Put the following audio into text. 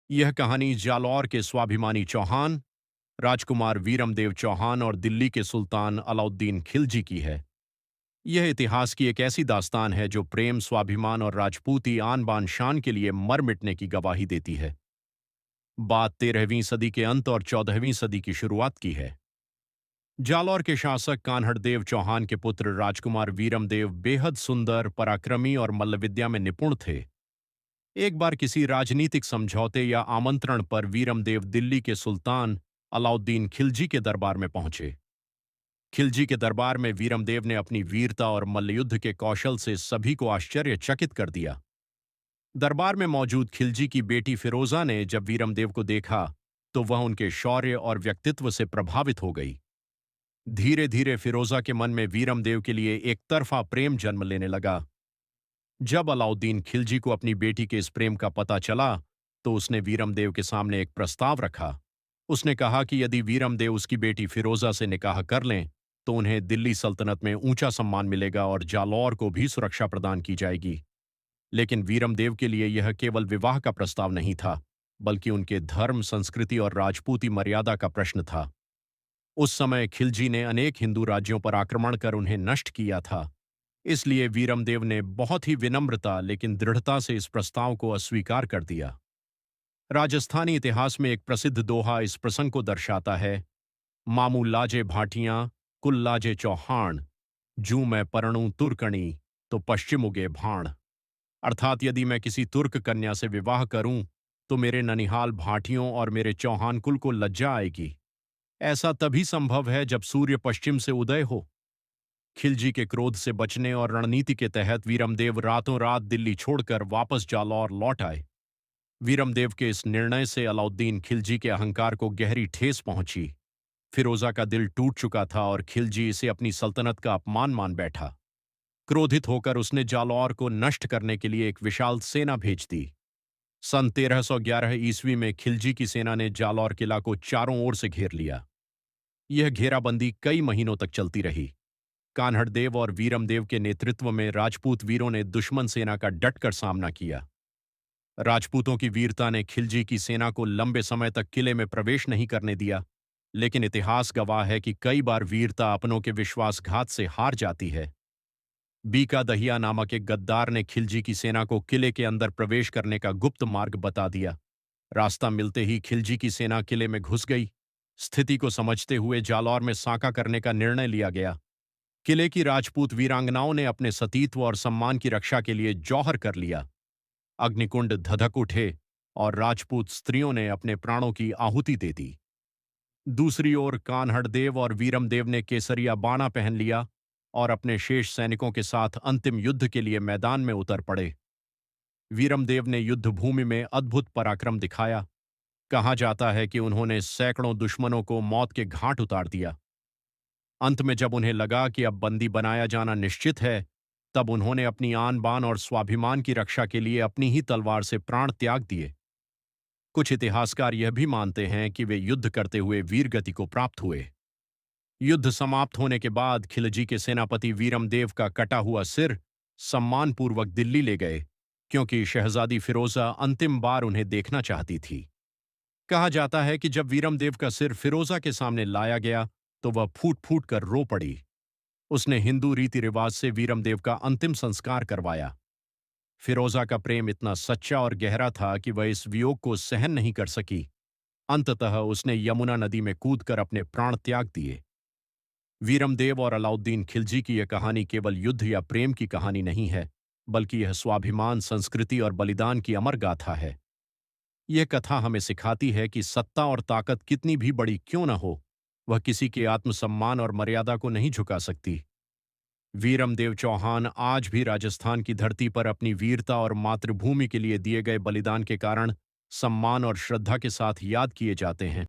यह कहानी जालौर के स्वाभिमानी चौहान, राजकुमार वीरमदेव चौहान और दिल्ली के सुल्तान अलाउद्दीन खिलजी की है। यह इतिहास की एक ऐसी दास्तान है जो प्रेम, स्वाभिमान और राजपूती आन बान शान के लिए मर मिटने की गवाही देती है। बात 13वीं सदी के अंत और 14वीं सदी की शुरुआत की है। जालौर के शासक कान्हड़देव चौहान के पुत्र राजकुमार वीरमदेव बेहद सुंदर, पराक्रमी और मल्लविद्या में निपुण थे। एक बार किसी राजनीतिक समझौते या आमंत्रण पर वीरमदेव दिल्ली के सुल्तान अलाउद्दीन खिलजी के दरबार में पहुंचे। खिलजी के दरबार में वीरमदेव ने अपनी वीरता और मल्लयुद्ध के कौशल से सभी को आश्चर्यचकित कर दिया। दरबार में मौजूद खिलजी की बेटी फिरोजा ने जब वीरमदेव को देखा तो वह उनके शौर्य और व्यक्तित्व से प्रभावित हो गई। धीरे धीरे फिरोजा के मन में वीरमदेव के लिए एक तरफा प्रेम जन्म लेने लगा। जब अलाउद्दीन खिलजी को अपनी बेटी के इस प्रेम का पता चला तो उसने वीरमदेव के सामने एक प्रस्ताव रखा। उसने कहा कि यदि वीरमदेव उसकी बेटी फिरोजा से निकाह कर लें तो उन्हें दिल्ली सल्तनत में ऊंचा सम्मान मिलेगा और जालौर को भी सुरक्षा प्रदान की जाएगी। लेकिन वीरमदेव के लिए यह केवल विवाह का प्रस्ताव नहीं था, बल्कि उनके धर्म, संस्कृति और राजपूती मर्यादा का प्रश्न था। उस समय खिलजी ने अनेक हिंदू राज्यों पर आक्रमण कर उन्हें नष्ट किया था। इसलिए वीरमदेव ने बहुत ही विनम्रता लेकिन दृढ़ता से इस प्रस्ताव को अस्वीकार कर दिया। राजस्थानी इतिहास में एक प्रसिद्ध दोहा इस प्रसंग को दर्शाता है। मामू लाजे भाटियां, कुल लाजे चौहान, जूं मैं परणूं तुर्कणी, तो पश्चिम उगे भाण। अर्थात यदि मैं किसी तुर्क कन्या से विवाह करूं तो मेरे ननिहाल भाटियों और मेरे चौहान कुल को लज्जा आएगी। ऐसा तभी संभव है जब सूर्य पश्चिम से उदय हो। खिलजी के क्रोध से बचने और रणनीति के तहत वीरमदेव रातों रात दिल्ली छोड़कर वापस जालौर लौट आए। वीरमदेव के इस निर्णय से अलाउद्दीन खिलजी के अहंकार को गहरी ठेस पहुंची। फिरोजा का दिल टूट चुका था और खिलजी इसे अपनी सल्तनत का अपमान मान बैठा। क्रोधित होकर उसने जालौर को नष्ट करने के लिए एक विशाल सेना भेज दी। सन 1311 ईस्वी में खिलजी की सेना ने जालौर किला को चारों ओर से घेर लिया। यह घेराबंदी कई महीनों तक चलती रही। कान्हड़देव और वीरमदेव के नेतृत्व में राजपूत वीरों ने दुश्मन सेना का डटकर सामना किया। राजपूतों की वीरता ने खिलजी की सेना को लंबे समय तक किले में प्रवेश नहीं करने दिया, लेकिन इतिहास गवाह है कि कई बार वीरता अपनों के विश्वासघात से हार जाती है। बीका दहिया नामक एक गद्दार ने खिलजी की सेना को किले के अंदर प्रवेश करने का गुप्त मार्ग बता दिया। रास्ता मिलते ही खिलजी की सेना किले में घुस गई। स्थिति को समझते हुए जालौर में साका करने का निर्णय लिया गया। किले की राजपूत वीरांगनाओं ने अपने सतीत्व और सम्मान की रक्षा के लिए जौहर कर लिया। अग्निकुंड धधक उठे और राजपूत स्त्रियों ने अपने प्राणों की आहुति दे दी। दूसरी ओर कान्हड़देव और वीरमदेव ने केसरिया बाना पहन लिया और अपने शेष सैनिकों के साथ अंतिम युद्ध के लिए मैदान में उतर पड़े। वीरमदेव ने युद्ध भूमि में अद्भुत पराक्रम दिखाया। कहा जाता है कि उन्होंने सैकड़ों दुश्मनों को मौत के घाट उतार दिया। अंत में जब उन्हें लगा कि अब बंदी बनाया जाना निश्चित है, तब उन्होंने अपनी आन बान और स्वाभिमान की रक्षा के लिए अपनी ही तलवार से प्राण त्याग दिए। कुछ इतिहासकार यह भी मानते हैं कि वे युद्ध करते हुए वीरगति को प्राप्त हुए। युद्ध समाप्त होने के बाद खिलजी के सेनापति वीरमदेव का कटा हुआ सिर सम्मानपूर्वक दिल्ली ले गए, क्योंकि शहजादी फिरोजा अंतिम बार उन्हें देखना चाहती थी। कहा जाता है कि जब वीरमदेव का सिर फिरोजा के सामने लाया गया तो वह फूट फूट कर रो पड़ी। उसने हिंदू रीति रिवाज से वीरमदेव का अंतिम संस्कार करवाया। फिरोजा का प्रेम इतना सच्चा और गहरा था कि वह इस वियोग को सहन नहीं कर सकी। अंततः उसने यमुना नदी में कूदकर अपने प्राण त्याग दिए। वीरमदेव और अलाउद्दीन खिलजी की यह कहानी केवल युद्ध या प्रेम की कहानी नहीं है, बल्कि यह स्वाभिमान, संस्कृति और बलिदान की अमर गाथा है। यह कथा हमें सिखाती है कि सत्ता और ताकत कितनी भी बड़ी क्यों न हो, वह किसी के आत्मसम्मान और मर्यादा को नहीं झुका सकती। वीरमदेव चौहान आज भी राजस्थान की धरती पर अपनी वीरता और मातृभूमि के लिए दिए गए बलिदान के कारण सम्मान और श्रद्धा के साथ याद किए जाते हैं।